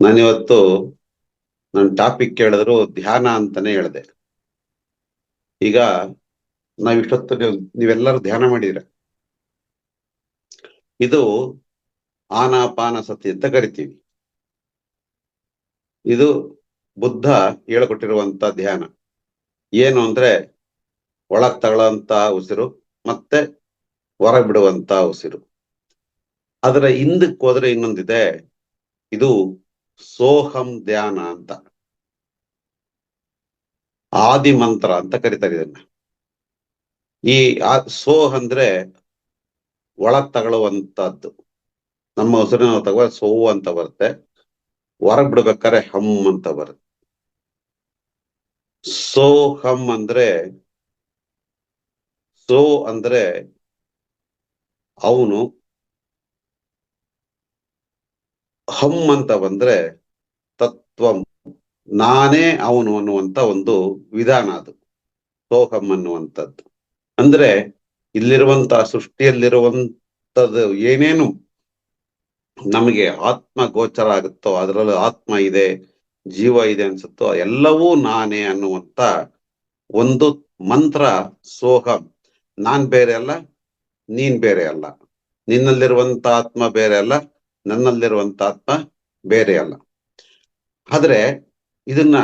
ನಾನಿವತ್ತು ನನ್ನ ಟಾಪಿಕ್ ಕೇಳಿದ್ರು ಧ್ಯಾನ ಅಂತಾನೆ ಹೇಳಿದೆ. ಈಗ ನಾವಿಷ್ಟೊತ್ತು ನೀವೆಲ್ಲರೂ ಧ್ಯಾನ ಮಾಡಿದ್ರೆ ಇದು ಆನಾಪಾನ ಸತಿ ಅಂತ ಕರಿತೀವಿ. ಇದು ಬುದ್ಧ ಹೇಳ್ಕೊಟ್ಟಿರುವಂತ ಧ್ಯಾನ. ಏನು ಅಂದ್ರೆ ಒಳಗ್ ತಗೊಳ್ಳೋಂತ ಉಸಿರು ಮತ್ತೆ ಹೊರಗ್ ಬಿಡುವಂತ ಉಸಿರು. ಅದರ ಹಿಂದಕ್ಕೆ ಹೋದ್ರೆ ಇನ್ನೊಂದಿದೆ, ಇದು ಸೋಹಂ ಧ್ಯಾನ ಅಂತ, ಆದಿ ಮಂತ್ರ ಅಂತ ಕರಿತಾರೆ ಇದನ್ನ. ಈ ಸೋಹ್ ಅಂದ್ರೆ ಒಳಗ್ ತಗೊಳ್ಳುವಂತದ್ದು. ನಮ್ಮ ಉಸಿರಿನ ತಗೋ ಸೋ ಅಂತ ಬರುತ್ತೆ, ಹೊರಗ್ ಬಿಡ್ಬೇಕಾದ್ರೆ ಹಮ್ ಅಂತ ಬರುತ್ತೆ. ಸೋಹಂ ಅಂದ್ರೆ ಸೋ ಅಂದ್ರೆ ಅವನು, ಹಮ್ ಅಂತ ಬಂದ್ರೆ ತತ್ವಂ, ನಾನೇ ಅವನು ಅನ್ನುವಂತ ಒಂದು ವಿಧಾನ ಅದು ಸೋಹಂ ಅನ್ನುವಂಥದ್ದು. ಅಂದ್ರೆ ಇಲ್ಲಿರುವಂತ ಸೃಷ್ಟಿಯಲ್ಲಿರುವಂತದ್ದು ಏನೇನು ನಮಗೆ ಆತ್ಮ ಗೋಚರ ಆಗುತ್ತೋ, ಅದರಲ್ಲೂ ಆತ್ಮ ಇದೆ, ಜೀವ ಇದೆ ಅನ್ಸುತ್ತೋ ಎಲ್ಲವೂ ನಾನೇ ಅನ್ನುವಂತ ಒಂದು ಮಂತ್ರ ಸೋಹಂ. ನಾನ್ ಬೇರೆ ಅಲ್ಲ, ನೀನ್ ಬೇರೆ ಅಲ್ಲ, ನಿನ್ನಲ್ಲಿರುವಂತ ಆತ್ಮ ಬೇರೆ ಅಲ್ಲ, ನನ್ನಲ್ಲಿರುವಂತ ಆತ್ಮ ಬೇರೆ ಅಲ್ಲ. ಆದ್ರೆ ಇದನ್ನ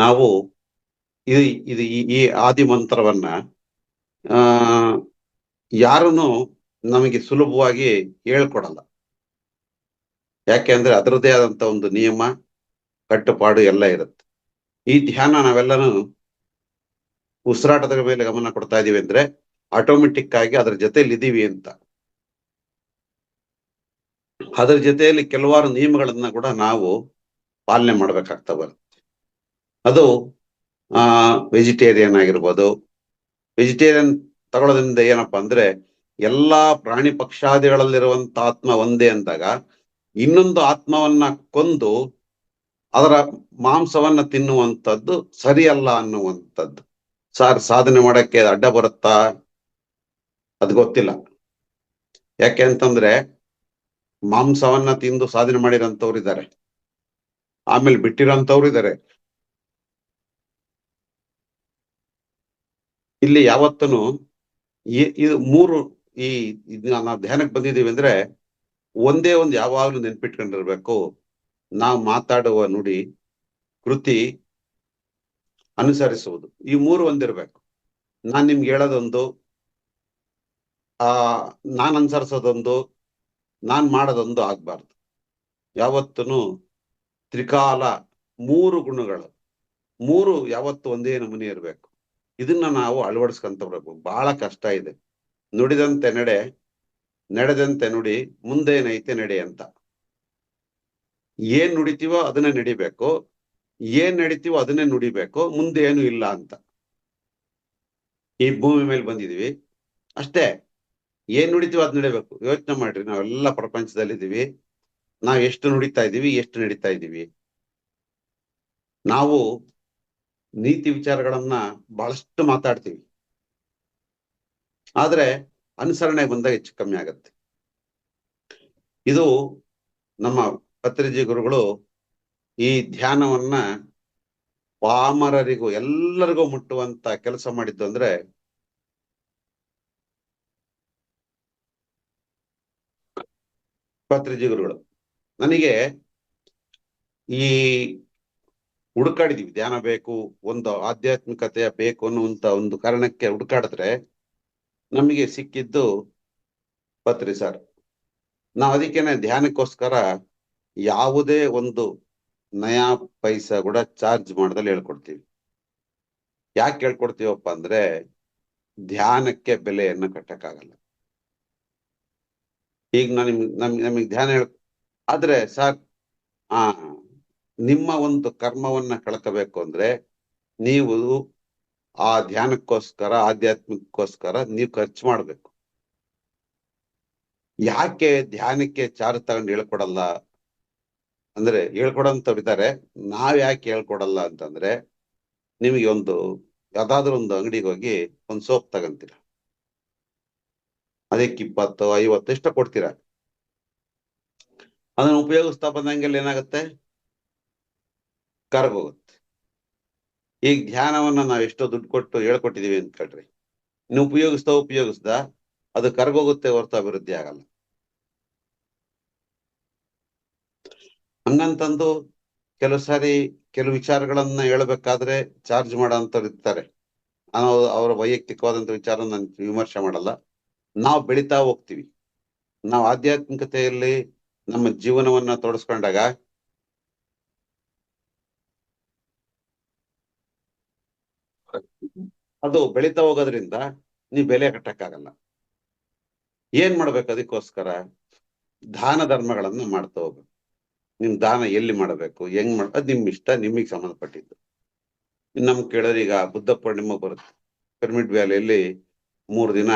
ನಾವು ಇದು ಈ ಆದಿ ಮಂತ್ರವನ್ನ ಯಾರನ್ನು ನಮಗೆ ಸುಲಭವಾಗಿ ಹೇಳ್ಕೊಡಲ್ಲ. ಯಾಕೆ ಅಂದ್ರೆ ಅದರದ್ದೇ ಆದಂತ ಒಂದು ನಿಯಮ, ಕಟ್ಟುಪಾಡು ಎಲ್ಲ ಇರುತ್ತೆ. ಈ ಧ್ಯಾನ ನಾವೆಲ್ಲನೂ ಉಸಿರಾಟದ ಮೇಲೆ ಗಮನ ಕೊಡ್ತಾ ಇದೀವಿ ಅಂದ್ರೆ ಆಟೋಮೆಟಿಕ್ ಆಗಿ ಅದ್ರ ಜೊತೆಯಲ್ಲಿ ಇದೀವಿ ಅಂತ. ಅದರ ಜೊತೆಯಲ್ಲಿ ಕೆಲವಾರು ನಿಯಮಗಳನ್ನ ಕೂಡ ನಾವು ಪಾಲನೆ ಮಾಡ್ಬೇಕಾಗ್ತಾ ಬರುತ್ತೆ. ಅದು ವೆಜಿಟೇರಿಯನ್ ಆಗಿರ್ಬೋದು. ವೆಜಿಟೇರಿಯನ್ ತಗೊಳ್ಳೋದ್ರಿಂದ ಏನಪ್ಪಾ ಅಂದ್ರೆ ಎಲ್ಲಾ ಪ್ರಾಣಿ ಪಕ್ಷಾದಿಗಳಲ್ಲಿರುವಂತ ಆತ್ಮ ಒಂದೇ ಅಂದಾಗ ಇನ್ನೊಂದು ಆತ್ಮವನ್ನ ಕೊಂದು ಅದರ ಮಾಂಸವನ್ನ ತಿನ್ನುವಂಥದ್ದು ಸರಿಯಲ್ಲ ಅನ್ನುವಂಥದ್ದು. ಸಾಧನೆ ಮಾಡಕ್ಕೆ ಅಡ್ಡ ಬರುತ್ತಾ ಅದು ಗೊತ್ತಿಲ್ಲ. ಯಾಕೆ ಅಂತಂದ್ರೆ ಮಾಂಸವನ್ನ ತಿಂದು ಸಾಧನೆ ಮಾಡಿರೋಂಥವ್ರು ಇದ್ದಾರೆ, ಆಮೇಲೆ ಬಿಟ್ಟಿರೋಂಥವ್ರು ಇದ್ದಾರೆ. ಇಲ್ಲಿ ಯಾವತ್ತೂ ಇದು ಮೂರು ನಾವು ಧ್ಯಾನಕ್ಕೆ ಬಂದಿದ್ದೀವಿ ಅಂದ್ರೆ ಒಂದೇ ಒಂದು ಯಾವಾಗ್ಲೂ ನೆನ್ಪಿಟ್ಕೊಂಡಿರ್ಬೇಕು, ನಾವು ಮಾತಾಡುವ ನುಡಿ, ಕೃತಿ, ಅನುಸರಿಸುವುದು, ಈ ಮೂರು ಒಂದಿರ್ಬೇಕು. ನಾನ್ ನಿಮ್ಗೆ ಹೇಳೋದೊಂದು, ನಾನ್ ಅನುಸರಿಸೋದೊಂದು, ನಾನ್ ಮಾಡೋದೊಂದು ಆಗ್ಬಾರ್ದು. ಯಾವತ್ತೂ ತ್ರಿಕಾಲ, ಮೂರು ಗುಣಗಳು, ಮೂರು ಯಾವತ್ತು ಒಂದೇ ನಮೂನೆ ಇರ್ಬೇಕು. ಇದನ್ನ ನಾವು ಅಳವಡಿಸ್ಕೊಂತ ಬರ್ಬೇಕು. ಬಹಳ ಕಷ್ಟ ಇದೆ. ನುಡಿದಂತೆ ನಡೆ, ನಡೆದಂತೆ ನುಡಿ, ಮುಂದೇನೈತೆ ನಡೆ ಅಂತ. ಏನ್ ನುಡಿತೀವೋ ಅದನ್ನೇ ನಡಿಬೇಕು, ಏನ್ ನಡಿತೀವೋ ಅದನ್ನೇ ನುಡಿಬೇಕು, ಮುಂದೆ ಏನು ಇಲ್ಲ ಅಂತ. ಈ ಭೂಮಿ ಮೇಲೆ ಬಂದಿದೀವಿ ಅಷ್ಟೇ, ಏನ್ ನುಡಿತೀವೋ ಅದ್ ನಡಿಬೇಕು. ಯೋಚನೆ ಮಾಡ್ರಿ, ನಾವೆಲ್ಲ ಪ್ರಪಂಚದಲ್ಲಿ ಇದೀವಿ, ನಾವ್ ಎಷ್ಟು ನುಡಿತಾ ಇದೀವಿ, ಎಷ್ಟು ನಡೀತಾ ಇದೀವಿ. ನಾವು ನೀತಿ ವಿಚಾರಗಳನ್ನ ಬಹಳಷ್ಟು ಮಾತಾಡ್ತೀವಿ, ಆದ್ರೆ ಅನುಸರಣೆ ಬಂದಾಗ ಹೆಚ್ಚು ಕಮ್ಮಿ ಆಗತ್ತೆ. ಇದು ನಮ್ಮ ಪತ್ರಿಜಿ ಗುರುಗಳು ಈ ಧ್ಯಾನವನ್ನ ಪಾಮರರಿಗೂ ಎಲ್ಲರಿಗೂ ಮುಟ್ಟುವಂತ ಕೆಲಸ ಮಾಡಿದ್ದು ಅಂದ್ರೆ ಪತ್ರಿಜಿ ಗುರುಗಳು. ನನಗೆ ಈ ಹುಡುಕಾಡಿದೀವಿ, ಧ್ಯಾನ ಬೇಕು, ಒಂದು ಆಧ್ಯಾತ್ಮಿಕತೆಯ ಬೇಕು ಅನ್ನುವಂತ ಒಂದು ಕಾರಣಕ್ಕೆ ಹುಡುಕಾಡಿದ್ರೆ ನಮಗೆ ಸಿಕ್ಕಿದ್ದು ಪತ್ರಿ ಸರ್. ನಾವು ಅದಕ್ಕೇನೆ ಧ್ಯಾನಕ್ಕೋಸ್ಕರ ಯಾವುದೇ ಒಂದು ನಯಾ ಪೈಸಾ ಕೂಡ ಚಾರ್ಜ್ ಮಾಡ್ದಲ್ಲಿ ಹೇಳ್ಕೊಡ್ತೀವಿ. ಯಾಕೆ ಹೇಳ್ಕೊಡ್ತೀವಪ್ಪ ಅಂದ್ರೆ ಧ್ಯಾನಕ್ಕೆ ಬೆಲೆಯನ್ನು ಕಟ್ಟಕ್ಕಾಗಲ್ಲ. ಈಗ ನಮಗೆ ಧ್ಯಾನ ಆದ್ರೆ ಸರ್, ನಿಮ್ಮ ಒಂದು ಕರ್ಮವನ್ನ ಕಳ್ಕೋಬೇಕು ಅಂದ್ರೆ ನೀವು ಆ ಧ್ಯಾನಕ್ಕೋಸ್ಕರ, ಆಧ್ಯಾತ್ಮಿಕಕ್ಕೋಸ್ಕರ ನೀವು ಖರ್ಚು ಮಾಡ್ಬೇಕು. ಯಾಕೆ ಧ್ಯಾನಕ್ಕೆ ಚಾರ್ಜ್ ತಗೊಂಡು ಹೇಳ್ಕೊಡಲ್ಲ ಅಂದ್ರೆ, ಹೇಳ್ಕೊಡಂತವ್ರು ಇದ್ದಾರೆ, ನಾವ್ ಯಾಕೆ ಹೇಳ್ಕೊಡಲ್ಲ ಅಂತಂದ್ರೆ, ನಿಮಗೆ ಯಾವ್ದಾದ್ರು ಒಂದು ಅಂಗಡಿಗೆ ಹೋಗಿ ಒಂದ್ ಸೋಪ್ ತಗಂತೀರ, ಅದಕ್ಕೆ 20-50 ಇಷ್ಟ ಕೊಡ್ತೀರ. ಅದನ್ನ ಉಪಯೋಗಿಸ್ತಾ ಬಂದಂಗೆಲ್ಲ ಏನಾಗುತ್ತೆ, ಕರಗೋಗುತ್ತೆ. ಈಗ ಧ್ಯಾನವನ್ನ ನಾವ್ ಎಷ್ಟೋ ದುಡ್ಡು ಕೊಟ್ಟು ಹೇಳ್ಕೊಟ್ಟಿದೀವಿ ಅಂತ ಕೇಳ್ರಿ, ನೀವು ಉಪಯೋಗಿಸ್ತಾ ಅದು ಕರಗೋಗುತ್ತೆ ಹೊರತು ಅಭಿವೃದ್ಧಿ ಆಗಲ್ಲ. ಹಂಗಂತಂದು ಕೆಲವು ಸಾರಿ ಕೆಲವು ವಿಚಾರಗಳನ್ನ ಹೇಳ್ಬೇಕಾದ್ರೆ ಚಾರ್ಜ್ ಮಾಡೋಂಥವ್ರು ಇರ್ತಾರೆ. ನಾವು ಅವರ ವೈಯಕ್ತಿಕವಾದಂತ ವಿಚಾರ ನಾನು ವಿಮರ್ಶೆ ಮಾಡಲ್ಲ. ನಾವು ಬೆಳಿತಾ ಹೋಗ್ತೀವಿ. ನಾವು ಆಧ್ಯಾತ್ಮಿಕತೆಯಲ್ಲಿ ನಮ್ಮ ಜೀವನವನ್ನ ತೊಡಸ್ಕೊಂಡಾಗ ಅದು ಬೆಳಿತಾ ಹೋಗೋದ್ರಿಂದ ನೀವು ಬೆಲೆ ಕಟ್ಟಕ್ಕಾಗಲ್ಲ. ಏನ್ ಮಾಡ್ಬೇಕು? ಅದಕ್ಕೋಸ್ಕರ ದಾನ ಧರ್ಮಗಳನ್ನ ಮಾಡ್ತಾ ಹೋಗ್ಬೇಕು. ನಿಮ್ ದಾನ ಎಲ್ಲಿ ಮಾಡಬೇಕು, ಹೆಂಗ್ ಅದ್ ನಿಮ್ ಇಷ್ಟ, ನಿಮಗ್ ಸಂಬಂಧಪಟ್ಟಿದ್ದು. ನಮ್ ಕೇಳೋರು ಈಗ ಬುದ್ಧ ಪೂರ್ಣಿಮೆ ಬರುತ್ತೆ, ಪಿರಮಿಡ್ ವ್ಯಾಲಿಯಲ್ಲಿ 3 ದಿನ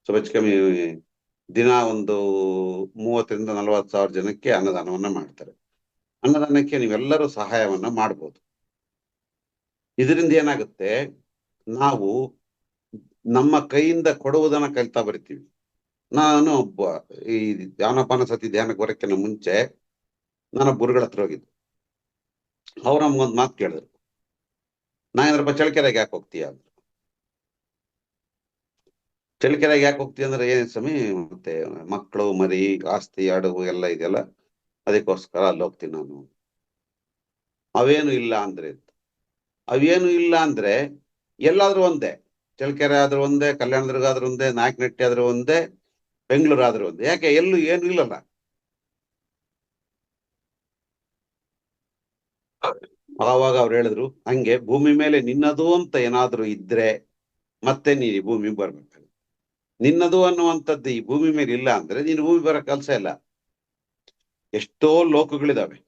ಹೆಚ್ಚು ಕಮ್ಮಿ ದಿನ ಒಂದು 30,000 ರಿಂದ 40,000 ಜನಕ್ಕೆ ಅನ್ನದಾನವನ್ನ ಮಾಡ್ತಾರೆ. ಅನ್ನದಾನಕ್ಕೆ ನೀವೆಲ್ಲರೂ ಸಹಾಯವನ್ನ ಮಾಡ್ಬೋದು. ಇದರಿಂದ ಏನಾಗುತ್ತೆ, ನಾವು ನಮ್ಮ ಕೈಯಿಂದ ಕೊಡುವುದನ್ನ ಕಲಿತಾ ಬರ್ತೀವಿ. ನಾನು ಈ ಧ್ಯಾನಪಾನ ಸತಿ ಧ್ಯಾನಕ್ಕೆ ಬರೋಕ್ಕಿಂತ ಮುಂಚೆ ನಾನು ಗುರುಗಳ ಹತ್ರ ಹೋಗಿದ್ದು. ಅವ್ರು ನಮ್ಗೊಂದು ಮಾತು ಕೇಳಿದ್ರು, ನಾನೇಂದ್ರಪ್ಪ ಚಳ್ಳಕೆರೆಗೆ ಯಾಕೆ ಹೋಗ್ತೀಯ ಅಂದ್ರು. ಚಳ್ಳಕೆರೆಗೆ ಯಾಕೆ ಹೋಗ್ತೀಯ ಅಂದ್ರೆ, ಏನ್ ಸ್ವಾಮಿ, ಮತ್ತೆ ಮಕ್ಕಳು ಮರಿ ಆಸ್ತಿ ಅಡವು ಎಲ್ಲ ಇದೆಯಲ್ಲ, ಅದಕ್ಕೋಸ್ಕರ ಅಲ್ಲಿ ಹೋಗ್ತೀನಿ ನಾನು. ಅವೇನು ಇಲ್ಲ ಅಂದ್ರೆ, ಅವೇನು ಇಲ್ಲ ಅಂದ್ರೆ ಎಲ್ಲಾದ್ರೂ ಒಂದೇ, ಚಳ್ಳಕೆರೆ ಆದ್ರೂ ಒಂದೇ, ಕಲ್ಯಾಣದುರ್ಗ ಆದ್ರೂ ಒಂದೇ, ನಾಯಕನಹಟ್ಟಿ ಆದ್ರೂ ಒಂದೇ, ಬೆಂಗಳೂರು ಆದ್ರೂ ಒಂದೇ. ಯಾಕೆ ಎಲ್ಲೂ ಏನು ಇಲ್ಲಲ್ಲ. ಆವಾಗ ಅವ್ರು ಹೇಳಿದ್ರು, ಹಂಗೆ ಭೂಮಿ ಮೇಲೆ ನಿನ್ನದು ಅಂತ ಏನಾದ್ರೂ ಇದ್ರೆ ಮತ್ತೆ ನೀನ್ ಈ ಭೂಮಿ ಬರ್ಬೇಕು. ನಿನ್ನದು ಅನ್ನುವಂಥದ್ದು ಈ ಭೂಮಿ ಮೇಲೆ ಇಲ್ಲ ಅಂದ್ರೆ ನೀನು ಭೂಮಿ ಬರೋ ಕೆಲಸ ಇಲ್ಲ. ಎಷ್ಟೋ ಲೋಕಗಳಿದಾವೆ,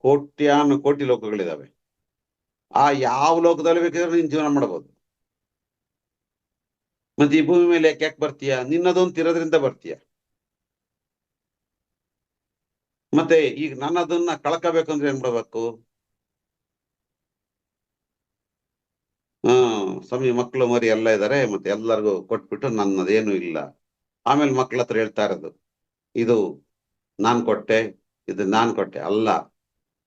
ಕೋಟ್ಯಾನು ಕೋಟಿ ಲೋಕಗಳಿದಾವೆ. ಆ ಯಾವ ಲೋಕದಲ್ಲಿ ಬೇಕಿದ್ರೆ ನೀನ್ ಜೀವನ ಮಾಡಬಹುದು. ಮತ್ತೆ ಈ ಭೂಮಿ ಮೇಲೆ ಯಾಕೆ ಬರ್ತೀಯ? ನಿನ್ನದು ಅಂತ ಇರೋದ್ರಿಂದ ಬರ್ತೀಯ. ಮತ್ತೆ ಈಗ ನನ್ನದನ್ನ ಕಳ್ಕೋಬೇಕಂದ್ರೆ ಏನ್ ಮಾಡ್ಬೇಕು? ಸ್ವಾಮಿ ಮಕ್ಕಳು ಮರಿ ಎಲ್ಲ ಇದಾರೆ, ಮತ್ತೆ ಎಲ್ಲರಿಗೂ ಕೊಟ್ಬಿಟ್ಟು ನನ್ನದೇನು ಇಲ್ಲ. ಆಮೇಲೆ ಮಕ್ಳ ಹತ್ರ ಹೇಳ್ತಾ ಇರೋದು, ಇದು ನಾನ್ ಕೊಟ್ಟೆ, ಇದು ನಾನ್ ಕೊಟ್ಟೆ ಅಲ್ಲ.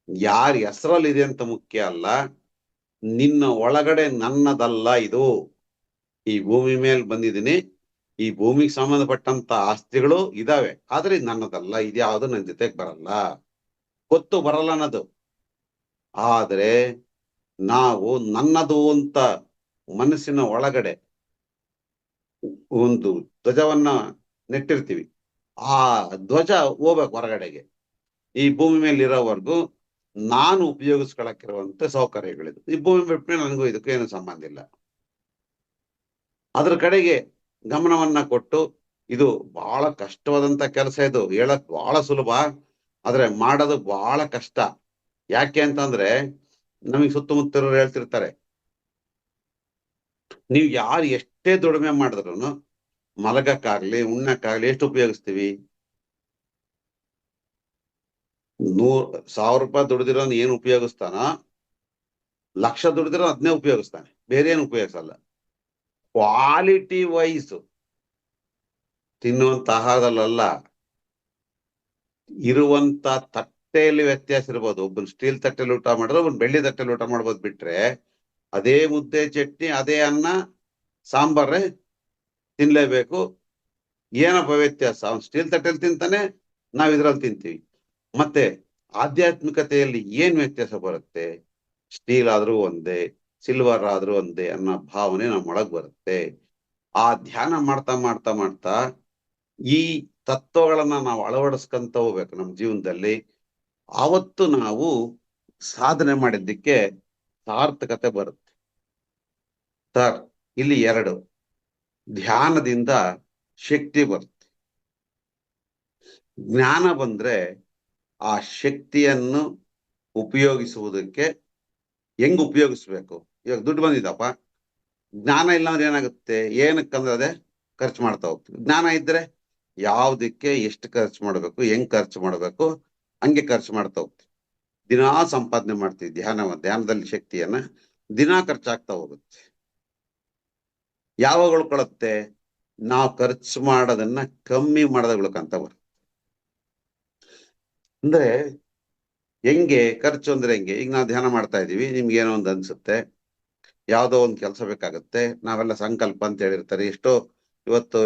ಯಾರ ಹೆಸರಲ್ಲಿ ಇದೆ ಅಂತ ಮುಖ್ಯ ಅಲ್ಲ, ನಿನ್ನ ಒಳಗಡೆ ನನ್ನದಲ್ಲ ಇದು. ಈ ಭೂಮಿ ಮೇಲೆ ಬಂದಿದ್ದೀನಿ, ಈ ಭೂಮಿಗೆ ಸಂಬಂಧಪಟ್ಟಂತ ಆಸ್ತಿಗಳು ಇದಾವೆ, ಆದ್ರೆ ಇದು ನನ್ನದಲ್ಲ, ಇದ್ಯಾವುದು ನನ್ನ ಜೊತೆಗೆ ಬರಲ್ಲ, ಗೊತ್ತು ಬರಲ್ಲ ಅನ್ನೋದು. ಆದ್ರೆ ನಾವು ನನ್ನದು ಅಂತ ಮನಸ್ಸಿನ ಒಳಗಡೆ ಒಂದು ಧ್ವಜವನ್ನ ನೆಟ್ಟಿರ್ತೀವಿ. ಆ ಧ್ವಜ ಹೋಗ್ಬೇಕು ಹೊರಗಡೆಗೆ. ಈ ಭೂಮಿ ಮೇಲೆ ಇರೋವರೆಗೂ ನಾನು ಉಪಯೋಗಿಸ್ಕೊಳಕ್ಕಿರುವಂತ ಸೌಕರ್ಯಗಳಿದು. ಈ ಭೂಮಿ ಬಿಟ್ಮೇಲೆ ನನಗೂ ಇದಕ್ಕೂ ಏನು ಸಂಬಂಧ ಇಲ್ಲ. ಅದ್ರ ಕಡೆಗೆ ಗಮನವನ್ನ ಕೊಟ್ಟು, ಇದು ಬಹಳ ಕಷ್ಟವಾದಂತ ಕೆಲಸ, ಇದು ಹೇಳಕ್ ಬಹಳ ಸುಲಭ, ಆದ್ರೆ ಮಾಡೋದು ಬಹಳ ಕಷ್ಟ. ಯಾಕೆ ಅಂತಂದ್ರೆ ನಮಗ್ ಸುತ್ತಮುತ್ತಲರು ಹೇಳ್ತಿರ್ತಾರೆ, ನೀವು ಯಾರು ಎಷ್ಟೇ ದುಡಿಮೆ ಮಾಡಿದ್ರು ಮಲಗಕ್ಕಾಗ್ಲಿ ಉಣ್ಣಕ್ಕಾಗ್ಲಿ ಎಷ್ಟು ಉಪಯೋಗಿಸ್ತೀವಿ? 100,000 ರೂಪಾಯಿ ದುಡ್ದಿರೋನ್ ಏನ್ ಉಪಯೋಗಿಸ್ತಾನ, 1,00,000 ದುಡ್ದಿರೋ ಅದನ್ನೇ ಉಪಯೋಗಿಸ್ತಾನೆ, ಬೇರೆ ಏನು ಉಪಯೋಗಿಸಲ್ಲ. ಕ್ವಾಲಿಟಿ ವೈಸ್ ತಿನ್ನುವಂತ ಆಹಾರದಲ್ಲ, ಇರುವಂತ ತಟ್ಟೆಯಲ್ಲಿ ವ್ಯತ್ಯಾಸ ಇರ್ಬೋದು. ಒಬ್ಬನ್ ಸ್ಟೀಲ್ ತಟ್ಟೆಲಿ ಊಟ ಮಾಡಿದ್ರೆ ಒಬ್ಬನ್ ಬೆಳ್ಳಿ ತಟ್ಟೆಲಿ ಊಟ ಮಾಡ್ಬೋದು. ಬಿಟ್ರೆ ಅದೇ ಮುದ್ದೆ ಚಟ್ನಿ, ಅದೇ ಅನ್ನ ಸಾಂಬಾರೇ ತಿನ್ಲೇಬೇಕು. ಏನಪ್ಪ ವ್ಯತ್ಯಾಸ? ಅವ್ನು ಸ್ಟೀಲ್ ತಟ್ಟೆಲಿ ತಿಂತಾನೆ, ನಾವ್ ಇದ್ರಲ್ಲಿ ತಿಂತೀವಿ. ಮತ್ತೆ ಆಧ್ಯಾತ್ಮಿಕತೆಯಲ್ಲಿ ಏನ್ ವ್ಯತ್ಯಾಸ ಬರುತ್ತೆ? ಸ್ಟೀಲ್ ಆದ್ರೂ ಒಂದೇ, ಸಿಲ್ವರ್ ಆದ್ರೂ ಒಂದೇ ಅನ್ನೋ ಭಾವನೆ ನಮ್ಮೊಳಗ್ ಬರುತ್ತೆ. ಆ ಧ್ಯಾನ ಮಾಡ್ತಾ ಮಾಡ್ತಾ ಮಾಡ್ತಾ ಈ ತತ್ವಗಳನ್ನ ನಾವು ಅಳವಡಿಸ್ಕೊಂತ ಹೋಗ್ಬೇಕು ನಮ್ಮ ಜೀವನದಲ್ಲಿ. ಆವತ್ತು ನಾವು ಸಾಧನೆ ಮಾಡಿದ್ದಕ್ಕೆ ಸಾರ್ಥಕತೆ ಬರುತ್ತೆ. ಸರ್, ಇಲ್ಲಿ 2, ಧ್ಯಾನದಿಂದ ಶಕ್ತಿ ಬರುತ್ತೆ, ಜ್ಞಾನ ಬಂದ್ರೆ ಆ ಶಕ್ತಿಯನ್ನು ಉಪಯೋಗಿಸುವುದಕ್ಕೆ ಹೆಂಗ್ ಉಪಯೋಗಿಸ್ಬೇಕು. ಇವಾಗ ದುಡ್ಡು ಬಂದಿದ್ದಪ್ಪ, ಜ್ಞಾನ ಇಲ್ಲ ಅಂದ್ರೆ ಏನಾಗುತ್ತೆ? ಏನಕ್ಕಂದ್ರೆ ಅದೇ ಖರ್ಚು ಮಾಡ್ತಾ ಹೋಗ್ತೀವಿ. ಜ್ಞಾನ ಇದ್ರೆ ಯಾವ್ದಕ್ಕೆ ಎಷ್ಟು ಖರ್ಚು ಮಾಡ್ಬೇಕು, ಹೆಂಗ್ ಖರ್ಚು ಮಾಡ್ಬೇಕು, ಹಂಗೆ ಖರ್ಚು ಮಾಡ್ತಾ ಹೋಗ್ತೀವಿ. ದಿನಾ ಸಂಪಾದನೆ ಮಾಡ್ತೀವಿ. ಧ್ಯಾನದಲ್ಲಿ ಶಕ್ತಿಯನ್ನ ದಿನಾ ಖರ್ಚಾಗ್ತಾ ಹೋಗುತ್ತೆ. ಯಾವಾಗ ಉಳ್ಕೊಳತ್ತೆ? ನಾವು ಖರ್ಚು ಮಾಡೋದನ್ನ ಕಮ್ಮಿ ಮಾಡೋದ ಉಳ್ಕಂತ ಬರುತ್ತೆ. ಅಂದ್ರೆ ಹೆಂಗೆ ಖರ್ಚು ಅಂದ್ರೆ ಹೆಂಗೆ, ಈಗ ನಾವು ಧ್ಯಾನ ಮಾಡ್ತಾ ಇದೀವಿ, ನಿಮ್ಗೆ ಏನೋ ಒಂದು ಅನ್ಸುತ್ತೆ, ಯಾವ್ದೋ ಒಂದು ಕೆಲಸ ಬೇಕಾಗುತ್ತೆ, ನಾವೆಲ್ಲ ಸಂಕಲ್ಪ ಅಂತ ಹೇಳಿರ್ತಾರೆ. ಎಷ್ಟೋ ಇವತ್ತು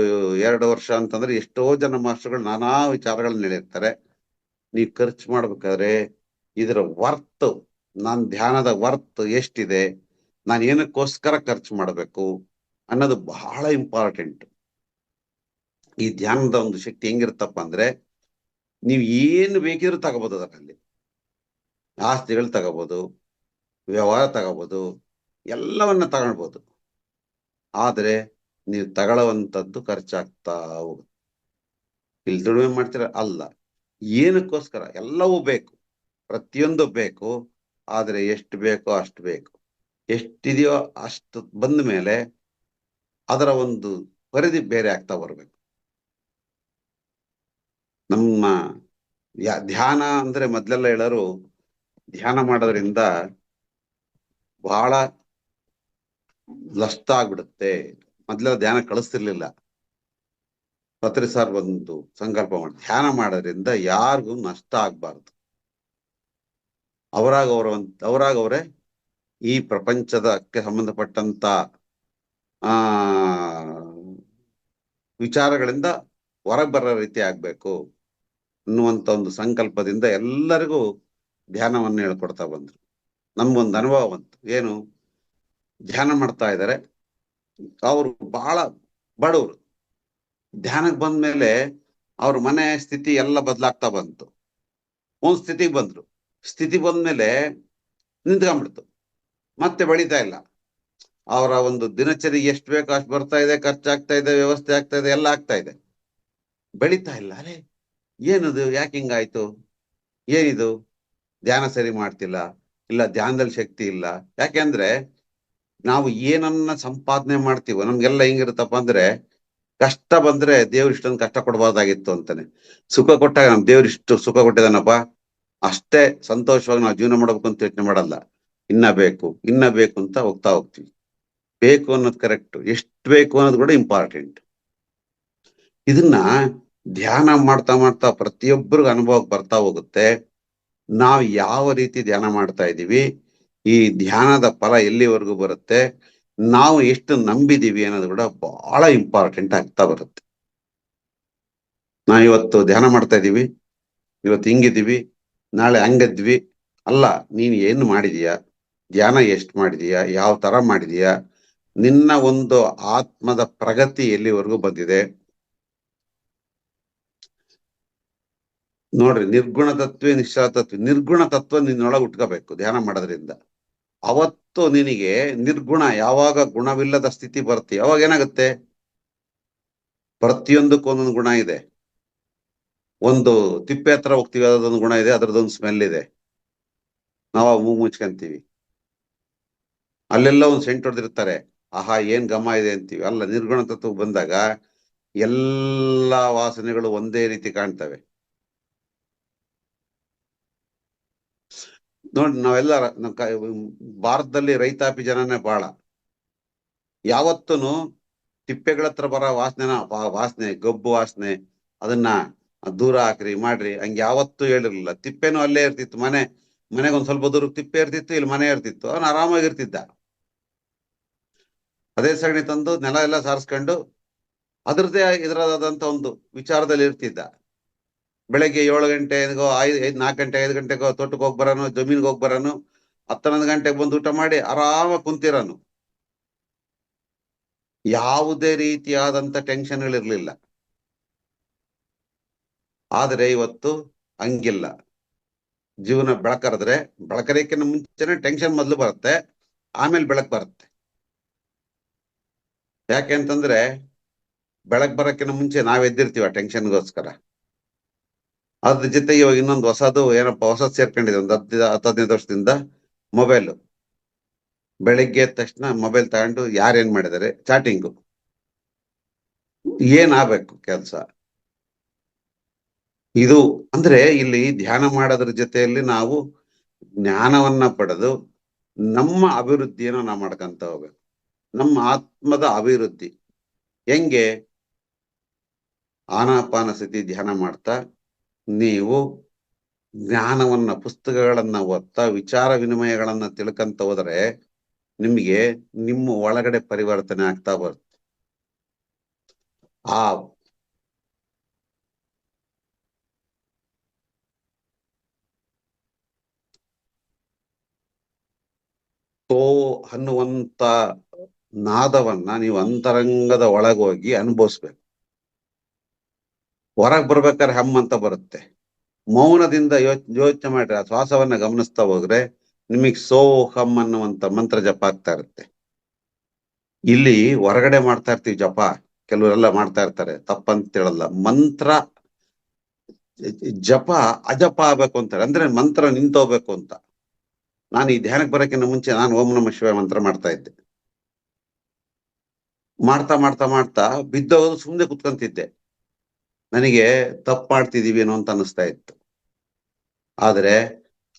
2 ವರ್ಷ ಅಂತಂದ್ರೆ ಎಷ್ಟೋ ಜನ ಮಾಸ್ಟರ್ಗಳು ನಾನಾ ವಿಚಾರಗಳನ್ನ ಹೇಳಿರ್ತಾರೆ. ನೀವು ಖರ್ಚು ಮಾಡ್ಬೇಕಾದ್ರೆ ಇದರ ವರ್ತ್, ನಾನ್ ಧ್ಯಾನದ ವರ್ತ್ ಎಷ್ಟಿದೆ, ನಾನು ಏನಕ್ಕೋಸ್ಕರ ಖರ್ಚು ಮಾಡಬೇಕು ಅನ್ನೋದು ಬಹಳ ಇಂಪಾರ್ಟೆಂಟ್. ಈ ಧ್ಯಾನದ ಒಂದು ಶಕ್ತಿ ಹೆಂಗಿರುತ್ತಪ್ಪ ಅಂದ್ರೆ, ನೀವು ಏನು ಬೇಕಿದ್ರು ತಗೋಬಹುದು. ಅದರಲ್ಲಿ ಆಸ್ತಿಗಳು ತಗೋಬಹುದು, ವ್ಯವಹಾರ ತಗೋಬಹುದು, ಎಲ್ಲವನ್ನ ತಗೊಳ್ಬಹುದು. ಆದ್ರೆ ನೀವು ತಗೊಳ್ಳುವಂಥದ್ದು ಖರ್ಚಾಗ್ತಾ ಹೋಗುತ್ತೆ. ಇಲ್ಲಿ ದುಡಿಮೆ ಮಾಡ್ತೀರ ಅಲ್ಲ, ಏನಕ್ಕೋಸ್ಕರ ಎಲ್ಲವೂ ಬೇಕು, ಪ್ರತಿಯೊಂದು ಬೇಕು. ಆದ್ರೆ ಎಷ್ಟು ಬೇಕೋ ಅಷ್ಟು ಬೇಕು. ಎಷ್ಟಿದೆಯೋ ಅಷ್ಟು ಬಂದ ಮೇಲೆ ಅದರ ಒಂದು ಪರಿಧಿ ಬೇರೆ ಆಗ್ತಾ ಬರ್ಬೇಕು. ನಮ್ಮ ಧ್ಯಾನ ಅಂದ್ರೆ ಮೊದ್ಲೆಲ್ಲ ಹೇಳೋರು, ಧ್ಯಾನ ಮಾಡೋದ್ರಿಂದ ಬಹಳ ನಷ್ಟ ಆಗ್ಬಿಡುತ್ತೆ. ಮೊದ್ಲೆಲ್ಲ ಧ್ಯಾನ ಕಳಿಸ್ತಿರ್ಲಿಲ್ಲ. ಪತ್ರಿ ಸಾರ್ ಒಂದು ಸಂಕಲ್ಪ ಮಾಡಿ, ಧ್ಯಾನ ಮಾಡೋದ್ರಿಂದ ಯಾರಿಗೂ ನಷ್ಟ ಆಗ್ಬಾರ್ದು, ಅವರಾಗವ್ರೆ ಈ ಪ್ರಪಂಚದಕ್ಕೆ ಸಂಬಂಧಪಟ್ಟಂತ ಆ ವಿಚಾರಗಳಿಂದ ಹೊರಗೆ ಬರೋ ರೀತಿ ಆಗ್ಬೇಕು ಅನ್ನುವಂತ ಒಂದು ಸಂಕಲ್ಪದಿಂದ ಎಲ್ಲರಿಗೂ ಧ್ಯಾನವನ್ನು ಹೇಳ್ಕೊಡ್ತಾ ಬಂದ್ರು. ನಮ್ಗೊಂದು ಅನುಭವ ಬಂತು. ಏನು, ಧ್ಯಾನ ಮಾಡ್ತಾ ಇದ್ದಾರೆ, ಅವರು ಬಹಳ ಬಡವರು. ಧ್ಯಾನಕ್ಕೆ ಬಂದ್ಮೇಲೆ ಅವ್ರ ಮನೆ ಸ್ಥಿತಿ ಎಲ್ಲ ಬದಲಾಗ್ತಾ ಬಂತು. ಒಂದ್ ಸ್ಥಿತಿಗೆ ಬಂದ್ರು, ಸ್ಥಿತಿ ಬಂದ್ಮೇಲೆ ನಿಂತ್ಕೊಂಡ್ಬಿಡ್ತು, ಮತ್ತೆ ಬೆಳೀತಾ ಇಲ್ಲ. ಅವರ ಒಂದು ದಿನಚರಿ ಎಷ್ಟು ಬೇಕೋ ಅಷ್ಟು ಬರ್ತಾ ಇದೆ, ಖರ್ಚಾಗ್ತಾ ಇದೆ, ವ್ಯವಸ್ಥೆ ಆಗ್ತಾ ಇದೆ, ಎಲ್ಲ ಆಗ್ತಾ ಇದೆ, ಬೆಳೀತಾ ಇಲ್ಲ. ಅರೆ ಏನದು, ಯಾಕೆ ಹಿಂಗಾಯ್ತು, ಏನಿದು, ಧ್ಯಾನ ಸರಿ ಮಾಡ್ತಿಲ್ಲ, ಇಲ್ಲ ಧ್ಯಾನದಲ್ಲಿ ಶಕ್ತಿ ಇಲ್ಲ. ಯಾಕೆಂದ್ರೆ ನಾವು ಏನನ್ನ ಸಂಪಾದನೆ ಮಾಡ್ತೀವೋ ನಮ್ಗೆಲ್ಲ ಹೆಂಗಿರುತ್ತಪ್ಪ ಅಂದ್ರೆ, ಕಷ್ಟ ಬಂದ್ರೆ ದೇವ್ರು ಇಷ್ಟೊಂದು ಕಷ್ಟ ಕೊಡಬಾರ್ದಾಗಿತ್ತು ಅಂತಾನೆ. ಸುಖ ಕೊಟ್ಟಾಗ ನಮ್ ದೇವ್ರು ಇಷ್ಟು ಸುಖ ಕೊಟ್ಟಿದಾನಪ್ಪ, ಅಷ್ಟೇ ಸಂತೋಷವಾಗಿ ನಾವು ಜೀವನ ಮಾಡ್ಬೇಕು ಅಂತ ಯೋಚನೆ ಮಾಡಲ್ಲ. ಇನ್ನ ಬೇಕು ಇನ್ನ ಬೇಕು ಅಂತ ಹೋಗ್ತಾ ಹೋಗ್ತೀವಿ. ಬೇಕು ಅನ್ನೋದು ಕರೆಕ್ಟ್, ಎಷ್ಟು ಬೇಕು ಅನ್ನೋದು ಕೂಡ ಇಂಪಾರ್ಟೆಂಟ್. ಇದನ್ನ ಧ್ಯಾನ ಮಾಡ್ತಾ ಮಾಡ್ತಾ ಪ್ರತಿಯೊಬ್ಬರಿಗೂ ಅನುಭವಕ್ಕೆ ಬರ್ತಾ ಹೋಗುತ್ತೆ. ನಾವು ಯಾವ ರೀತಿ ಧ್ಯಾನ ಮಾಡ್ತಾ ಇದೀವಿ, ಈ ಧ್ಯಾನದ ಫಲ ಎಲ್ಲಿವರೆಗೂ ಬರುತ್ತೆ, ನಾವು ಎಷ್ಟು ನಂಬಿದೀವಿ ಅನ್ನೋದು ಕೂಡ ಬಹಳ ಇಂಪಾರ್ಟೆಂಟ್ ಆಗ್ತಾ ಬರುತ್ತೆ. ನಾವು ಇವತ್ತು ಧ್ಯಾನ ಮಾಡ್ತಾ ಇದೀವಿ, ಇವತ್ತು ಹಿಂಗಿದ್ದೀವಿ, ನಾಳೆ ಹಂಗದ್ವಿ ಅಲ್ಲ. ನೀನ್ ಏನು ಮಾಡಿದೀಯಾ, ಧ್ಯಾನ ಎಷ್ಟು ಮಾಡಿದೀಯಾ, ಯಾವ ತರ ಮಾಡಿದೀಯಾ, ನಿನ್ನ ಒಂದು ಆತ್ಮದ ಪ್ರಗತಿ ಎಲ್ಲಿವರೆಗೂ ಬಂದಿದೆ ನೋಡ್ರಿ. ನಿರ್ಗುಣ ತತ್ವೇ ನಿಶ್ಚಲ ತತ್ವ, ನಿರ್ಗುಣ ತತ್ವ ನಿನ್ನೊಳಗೆ ಉಟ್ಕೋಬೇಕು ಧ್ಯಾನ ಮಾಡೋದ್ರಿಂದ. ಅವತ್ತು ನಿನಗೆ ನಿರ್ಗುಣ, ಯಾವಾಗ ಗುಣವಿಲ್ಲದ ಸ್ಥಿತಿ ಬರ್ತಿ ಅವಾಗ ಏನಾಗುತ್ತೆ, ಪ್ರತಿಯೊಂದಕ್ಕೂ ಒಂದೊಂದು ಗುಣ ಇದೆ. ಒಂದು ತಿಪ್ಪೆ ಹತ್ರ ಹೋಗ್ತೀವಿ, ಅದೊಂದು ಗುಣ ಇದೆ, ಅದ್ರದ್ದೊಂದು ಸ್ಮೆಲ್ ಇದೆ, ನಾವು ಮೂಗು ಮುಚ್ಕೊಂತೀವಿ. ಅಲ್ಲೆಲ್ಲ ಒಂದು ಸೆಂಟ್ ಹೊಡೆದಿರ್ತಾರೆ, ಆಹಾ ಏನ್ ಘಮ ಇದೆ ಅಂತೀವಿ. ಅಲ್ಲ, ನಿರ್ಗುಣ ತತ್ವ ಬಂದಾಗ ಎಲ್ಲಾ ವಾಸನೆಗಳು ಒಂದೇ ರೀತಿ ಕಾಣ್ತವೆ. ನೋಡಿ, ನಾವೆಲ್ಲ ಭಾರತದಲ್ಲಿ ರೈತಾಪಿ ಜನನೇ ಬಹಳ. ಯಾವತ್ತೂ ತಿಪ್ಪೆಗಳ ಹತ್ರ ಬರೋ ವಾಸನೆ ಗಬ್ಬು ವಾಸನೆ, ಅದನ್ನ ದೂರ ಹಾಕ್ರಿ ಮಾಡ್ರಿ ಹಂಗೆ ಯಾವತ್ತೂ ಹೇಳಿರ್ಲಿಲ್ಲ. ತಿಪ್ಪೆನೂ ಅಲ್ಲೇ ಇರ್ತಿತ್ತು, ಮನೆಗೆ ಒಂದ್ ಸ್ವಲ್ಪ ದೂರ ತಿಪ್ಪೆ ಇರ್ತಿತ್ತು, ಇಲ್ಲಿ ಮನೆ ಇರ್ತಿತ್ತು, ಅವನು ಆರಾಮಾಗಿರ್ತಿದ್ದ. ಅದೇ ಸಗಣಿ ತಂದು ನೆಲ ಎಲ್ಲ ಸಾರಿಸ್ಕೊಂಡು ಅದ್ರದ್ದೇ ಇದರದಂತ ಒಂದು ವಿಚಾರದಲ್ಲಿ ಇರ್ತಿದ್ದ. ಬೆಳಗ್ಗೆ 7 ಗಂಟೆಗೋ 4 ಗಂಟೆ 5 ಗಂಟೆಗೋ ತೋಟಕ್ಕೆ ಹೋಗಿ ಬರೋನು, ಜಮೀನ್ಗೆ ಹೋಗಿ ಬರೋನು, 10 11 ಗಂಟೆಗೆ ಬಂದು ಊಟ ಮಾಡಿ ಆರಾಮಾಗಿ ಕುಂತಿರೋನು. ಯಾವುದೇ ರೀತಿಯಾದಂತ ಟೆನ್ಷನ್ಗಳಿರ್ಲಿಲ್ಲ. ಆದ್ರೆ ಇವತ್ತು ಹಂಗಿಲ್ಲ. ಜೀವನ ಬೆಳಕರಿದ್ರೆ, ಬೆಳಕರಿಯಕ್ಕಿಂತ ಮುಂಚೆನೆ ಟೆನ್ಷನ್ ಮೊದಲು ಬರುತ್ತೆ, ಆಮೇಲೆ ಬೆಳಕ್ ಬರುತ್ತೆ. ಯಾಕೆ ಅಂತಂದ್ರೆ, ಬೆಳಕ್ ಬರಕ್ಕಿಂತ ಮುಂಚೆ ನಾವ್ ಎದ್ದಿರ್ತೀವಿ ಆ ಟೆನ್ಷನ್ಗೋಸ್ಕರ. ಅದ್ರ ಜೊತೆಗೆ ಇವಾಗ ಇನ್ನೊಂದು ಹೊಸದು ಏನಪ್ಪ, ಹೊಸದ್ ಸೇರ್ಕೊಂಡಿದೆ ಒಂದು 10 15 ವರ್ಷದಿಂದ, ಮೊಬೈಲ್. ಬೆಳಿಗ್ಗೆ ಎದ್ದ ತಕ್ಷಣ ಮೊಬೈಲ್ ತಗೊಂಡು ಯಾರೇನ್ ಮಾಡಿದಾರೆ ಚಾಟಿಂಗು. ಏನ್ ಆಗ್ಬೇಕು ಕೆಲ್ಸ ಇದು ಅಂದ್ರೆ, ಇಲ್ಲಿ ಧ್ಯಾನ ಮಾಡೋದ್ರ ಜೊತೆಯಲ್ಲಿ ನಾವು ಜ್ಞಾನವನ್ನ ಪಡೆದು ನಮ್ಮ ಅಭಿವೃದ್ಧಿಯನ್ನು ನಾವು ಮಾಡ್ಕೊಂತ ಹೋಗ್ಬೇಕು. ನಮ್ಮ ಆತ್ಮದ ಅಭಿವೃದ್ಧಿ ಹೆಂಗೆ, ಆನಾಪಾನ ಸ್ಥಿತಿ ಧ್ಯಾನ ಮಾಡ್ತಾ ನೀವು ಜ್ಞಾನವನ್ನ, ಪುಸ್ತಕಗಳನ್ನ ಓದ್ತಾ ವಿಚಾರ ವಿನಿಮಯಗಳನ್ನ ತಿಳ್ಕಂತ ಹೋದರೆ ನಿಮಗೆ ನಿಮ್ಮ ಒಳಗಡೆ ಪರಿವರ್ತನೆ ಆಗ್ತಾ ಬರುತ್ತೆ. ಆ ತೋ ಅನ್ನುವಂತ ನಾದವನ್ನ ನೀವು ಅಂತರಂಗದ ಒಳಗೋಗಿ ಅನುಭವಿಸ್ಬೇಕು. ಹೊರಗ್ ಬರ್ಬೇಕಾದ್ರೆ ಹಮ್ ಅಂತ ಬರುತ್ತೆ. ಮೌನದಿಂದ ಯೋಚನೆ ಮಾಡ್ರಿ, ಆ ಶ್ವಾಸವನ್ನ ಗಮನಿಸ್ತಾ ಹೋದ್ರೆ ನಿಮಗ್ ಸೋಹಮ್ ಅನ್ನುವಂತ ಮಂತ್ರ ಜಪ ಆಗ್ತಾ ಇರುತ್ತೆ. ಇಲ್ಲಿ ಹೊರಗಡೆ ಮಾಡ್ತಾ ಇರ್ತೀವಿ ಜಪ, ಕೆಲವರೆಲ್ಲ ಮಾಡ್ತಾ ಇರ್ತಾರೆ, ತಪ್ಪಂತ ಹೇಳಲ್ಲ. ಮಂತ್ರ ಜಪ ಅಜಪ ಆಗ್ಬೇಕು ಅಂತಾರೆ, ಅಂದ್ರೆ ಮಂತ್ರ ನಿಂತೋಗ್ಬೇಕು ಅಂತ. ನಾನು ಈ ಧ್ಯಾನಕ್ಕೆ ಬರೋಕ್ಕಿಂತ ಮುಂಚೆ ನಾನು ಓಂ ನಮಃ ಶಿವಾಯ ಮಂತ್ರ ಮಾಡ್ತಾ ಇದ್ದೆ. ಮಾಡ್ತಾ ಮಾಡ್ತಾ ಮಾಡ್ತಾ ಬಿದ್ದೋಗೋದು, ಸುಮ್ನೆ ಕುತ್ಕೊಂತಿದ್ದೆ. ನನಗೆ ತಪ್ಪು ಮಾಡ್ತಿದೀವಿ ಏನೋ ಅಂತ ಅನಿಸ್ತಾ ಇತ್ತು. ಆದ್ರೆ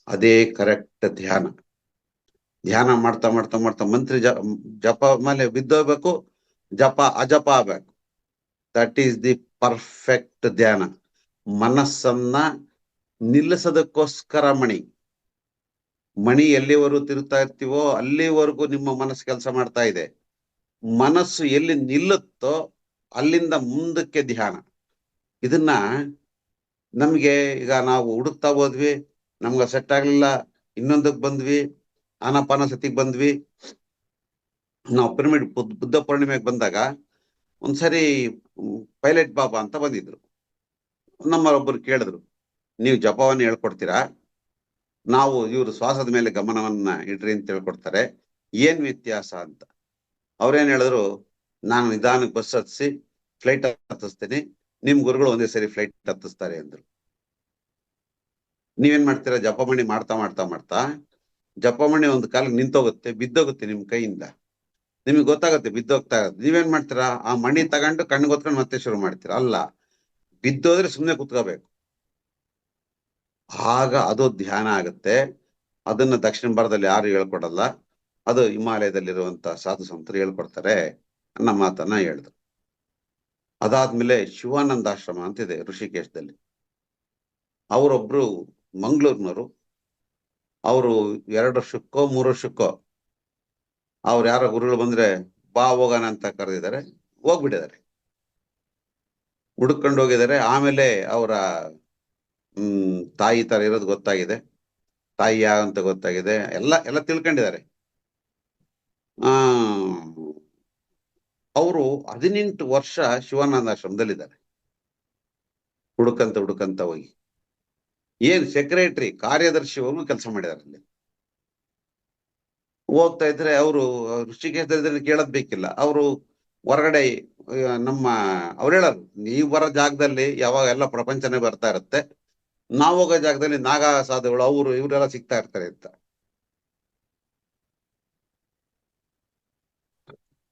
ಅದೇ ಕರೆಕ್ಟ್ ಧ್ಯಾನ. ಧ್ಯಾನ ಮಾಡ್ತಾ ಮಾಡ್ತಾ ಮಾಡ್ತಾ ಮಂತ್ರ ಜಪ ಮೇಲೆ ಬಿದ್ದೋಗ್ಬೇಕು, ಜಪ ಅಜಪ ಆಗ್ಬೇಕು. ದಟ್ ಈಸ್ ದಿ ಪರ್ಫೆಕ್ಟ್ ಧ್ಯಾನ. ಮನಸ್ಸನ್ನ ನಿಲ್ಲಿಸೋದಕ್ಕೋಸ್ಕರ ಮಣಿ ಎಲ್ಲಿವರೆಗೂ ತಿರುಗ್ತಾ ಇರ್ತೀವೋ ಅಲ್ಲಿವರೆಗೂ ನಿಮ್ಮ ಮನಸ್ಸು ಕೆಲಸ ಮಾಡ್ತಾ ಇದೆ. ಮನಸ್ಸು ಎಲ್ಲಿ ನಿಲ್ಲುತ್ತೋ ಅಲ್ಲಿಂದ ಮುಂದಕ್ಕೆ ಧ್ಯಾನ. ಇದನ್ನ ನಮ್ಗೆ ಈಗ ನಾವು ಹುಡುಕ್ತಾ ಹೋದ್ವಿ, ನಮ್ಗೆ ಸೆಟ್ ಆಗ್ಲಿಲ್ಲ, ಇನ್ನೊಂದಕ್ಕೆ ಬಂದ್ವಿ, ಆನಾಪಾನಸತಿಗೆ ಬಂದ್ವಿ. ನಾವು ಪಿರಮಿಡ್ ಬುದ್ಧ ಪೂರ್ಣಿಮೆಗೆ ಬಂದಾಗ ಒಂದ್ಸರಿ ಪೈಲಟ್ ಬಾಬಾ ಅಂತ ಬಂದಿದ್ರು. ನಮ್ಮರೊಬ್ಬರು ಕೇಳಿದ್ರು, ನೀವು ಜಪವನ್ನು ಹೇಳ್ಕೊಡ್ತೀರಾ, ನಾವು ಇವರು ಶ್ವಾಸದ ಮೇಲೆ ಗಮನವನ್ನ ಇಡ್ರಿ ಅಂತ ಹೇಳ್ಕೊಡ್ತಾರೆ, ಏನ್ ವ್ಯತ್ಯಾಸ ಅಂತ. ಅವ್ರೇನ್ ಹೇಳಿದ್ರು, ನಾನು ನಿಧಾನಕ್ಕೆ ಬಸ್ ಹತ್ತಿಸಿ ಫ್ಲೈಟ್ ಹತ್ತಿಸ್ತೀನಿ, ನಿಮ್ ಗುರುಗಳು ಒಂದೇ ಸರಿ ಫ್ಲೈಟ್ ಹತ್ತಿಸ್ತಾರೆ ಅಂದ್ರು. ನೀವೇನ್ ಮಾಡ್ತೀರಾ, ಜಪಮಣಿ ಮಾಡ್ತಾ ಮಾಡ್ತಾ ಮಾಡ್ತಾ ಜಪಮಣಿ ಒಂದು ಕಾಲಿಗೆ ನಿಂತೋಗುತ್ತೆ, ಬಿದ್ದೋಗುತ್ತೆ ನಿಮ್ ಕೈಯಿಂದ. ನಿಮ್ಗೆ ಗೊತ್ತಾಗುತ್ತೆ ಬಿದ್ದೋಗ್ತಾ ಇರೋದು. ನೀವೇನ್ ಮಾಡ್ತೀರಾ, ಆ ಮಣಿ ತಗೊಂಡು ಕಣ್ಣು ಗೊತ್ಕೊಂಡು ಮತ್ತೆ ಶುರು ಮಾಡ್ತೀರಾ? ಅಲ್ಲ, ಬಿದ್ದೋದ್ರೆ ಸುಮ್ನೆ ಕುತ್ಕೋಬೇಕು. ಆಗ ಅದು ಧ್ಯಾನ ಆಗುತ್ತೆ. ಅದನ್ನ ದಕ್ಷಿಣ ಭಾರತದಲ್ಲಿ ಯಾರು ಹೇಳ್ಕೊಡಲ್ಲ, ಅದು ಹಿಮಾಲಯದಲ್ಲಿರುವಂತ ಸಾಧು ಸಂತರು ಹೇಳ್ಕೊಡ್ತಾರೆ ಅನ್ನೋ ಮಾತನ್ನ ಹೇಳಿದ್ರು. ಅದಾದ್ಮೇಲೆ ಶಿವಾನಂದಾಶ್ರಮ ಅಂತಿದೆ ಋಷಿಕೇಶದಲ್ಲಿ. ಅವರೊಬ್ರು ಮಂಗಳೂರಿನವರು. ಅವರು 2 ವರ್ಷಕ್ಕೋ 3 ವರ್ಷಕ್ಕೋ ಅವ್ರು ಯಾರೋ ಗುರುಗಳು ಬಂದ್ರೆ ಬಾ ಹೋಗೋಣ ಅಂತ ಕರೆದಿದ್ದಾರೆ, ಹೋಗ್ಬಿಟ್ಟಿದ್ದಾರೆ, ಹುಡುಕೊಂಡು ಹೋಗಿದ್ದಾರೆ. ಆಮೇಲೆ ಅವರ ತಾಯಿ ತರ ಇರೋದು ಗೊತ್ತಾಗಿದೆ, ತಾಯಿ ಅಂತ ಗೊತ್ತಾಗಿದೆ, ಎಲ್ಲ ತಿಳ್ಕೊಂಡಿದ್ದಾರೆ. ಅವರು 18 ವರ್ಷ ಶಿವಾನಂದಾಶ್ರಮದಲ್ಲಿದ್ದಾರೆ, ಹುಡುಕಂತ ಹೋಗಿ. ಏನ್ ಸೆಕ್ರೆಟರಿ, ಕಾರ್ಯದರ್ಶಿ ಹೋಗಿ ಕೆಲಸ ಮಾಡಿದಾರೆ ಅಲ್ಲಿ. ಹೋಗ್ತಾ ಇದ್ರೆ ಅವರು ಋಷಿಕೇಶದಲ್ಲಿ ಕೇಳೋದ್ ಬೇಕಿಲ್ಲ, ಅವರು ಹೊರಗಡೆ ನಮ್ಮ ಅವ್ರು ಹೇಳೋರು, ನೀವ್ ಬರೋ ಜಾಗದಲ್ಲಿ ಯಾವಾಗ ಎಲ್ಲ ಪ್ರಪಂಚನೇ ಬರ್ತಾ ಇರುತ್ತೆ, ನಾವ್ ಹೋಗೋ ಜಾಗದಲ್ಲಿ ನಾಗ ಸಾಧುಗಳು ಅವರು ಇವರೆಲ್ಲ ಸಿಗ್ತಾ ಇರ್ತಾರೆ ಅಂತ.